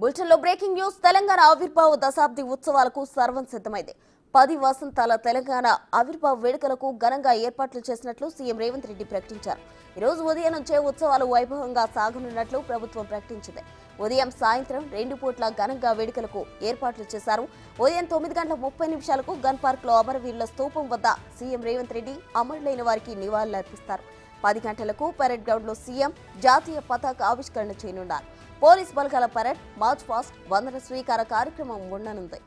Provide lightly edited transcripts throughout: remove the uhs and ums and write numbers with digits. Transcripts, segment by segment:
బులెటిన్లో breaking news. Telangana ఆవిర్భావ దశాబ్ది ఉత్సవాలకు సర్వం సిద్ధమైంది. 10 వసంతాల తెలంగాణ ఆవిర్భావ వేడుకలకు ఘనంగా ఏర్పాట్లు చేసినట్లు సీఎం రేవంత్ రెడ్డి ప్రకటించారు. ఈ రోజు ఉదయం నుంచే ఉత్సవాలు వైభవంగా సాగనున్నట్లు ప్రభుత్వం ప్రకటించింది. ఉదయం సాయంత్రం 2 పూట్ల ఘనంగా వేడుకలకు ఏర్పాట్లు చేశారు. ఉదయం 9:30 గన్ పార్క్ లో అమరవీరుల స్తూపం వద్ద సీఎం రేవంత్ రెడ్డి అమరులైన వారికి నివాళులర్పిస్తారు. 10 గంటలకు పరేడ్ గ్రౌండ్ లో సీఎం జాతీయ పతాక ఆవిష్కరణ చేయనున్నారు. పోలీస్ బలగాల పరేడ్, మార్చ్ పాస్ట్, వందన స్వీకార కార్యక్రమం ఉండనుంది.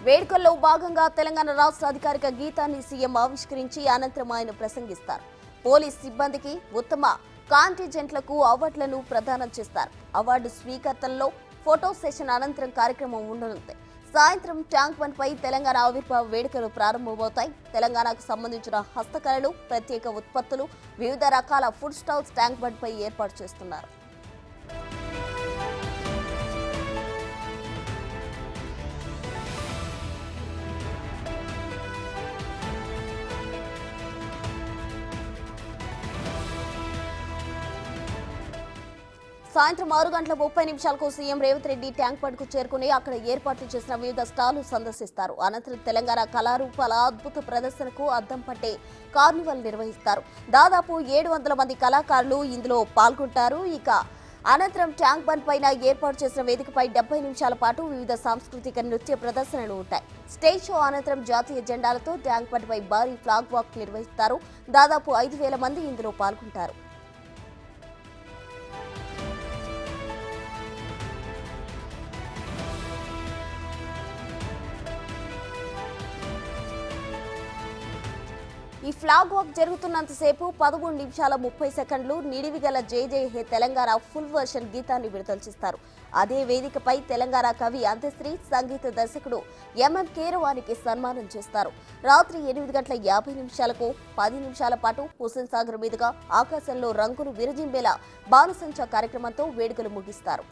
వేడుకల్లో భాగంగా తెలంగాణ రాష్ట్ర అధికారిక గీతాన్ని సీఎం ఆవిష్కరించి అనంతరం ఆయన ప్రసంగిస్తారు. పోలీస్ సిబ్బందికి ఉత్తమ కాంటిజెంట్లకు అవార్డులను ప్రదానం చేస్తారు. అవార్డు స్వీకర్తల్లో ఫోటో సెషన్ అనంతరం కార్యక్రమం ఉండనుంది. సాయంత్రం ట్యాంక్ బండ్ పై తెలంగాణ ఆవిర్భావ వేడుకలు ప్రారంభమవుతాయి. తెలంగాణకు సంబంధించిన హస్తకళలు, ప్రత్యేక ఉత్పత్తులు, వివిధ రకాల ఫుడ్ స్టాల్స్ ట్యాంక్ బండ్ పై ఏర్పాటు చేస్తున్నారు. సాయంత్రం 6:30 CM Revanth Reddy tank bund కు చేరుకుని అక్కడ ఏర్పాట్లు చేసిన వివిధ స్టాళ్లు సందర్శిస్తారు. అనంతరం తెలంగాణ కళారూపాల అద్భుత ప్రదర్శనకు అద్దం పట్టే కార్నివల్ నిర్వహిస్తారు. దాదాపు 700 మంది కళాకారులు ఇందులో పాల్గొంటారు. ఇక అనంతరం ట్యాంక్ బండ్ పైన ఏర్పాటు చేసిన వేదికపై 70 నిమిషాల పాటు వివిధ సాంస్కృతిక నృత్య ప్రదర్శనలు ఉంటాయి. స్టేజ్ షో అనంతరం జాతీయ జెండాలతో ట్యాంక్ బండ్ పై భారీ ఫ్లాగ్ వాక్ నిర్వహిస్తారు. దాదాపు 5,000 మంది ఇందులో పాల్గొంటారు. ఈ ఫ్లాగ్ వాక్ జరుగుతున్నంతసేపు 13:30 నిడివిగల జై జై హే తెలంగాణ ఫుల్ వర్షన్ గీతాన్ని విడుదల చేస్తారు. అదే వేదికపై తెలంగాణ కవి అంత్యశ్రీ, సంగీత దర్శకుడు ఎంఎం కీరవానికి సన్మానం చేస్తారు. రాత్రి 8:50 10 నిమిషాల పాటు హుస్సేన్ సాగర్ మీదుగా ఆకాశంలో రంగులు విరజింబేలా బాణసంచా కార్యక్రమంతో వేడుకలు ముగిస్తారు.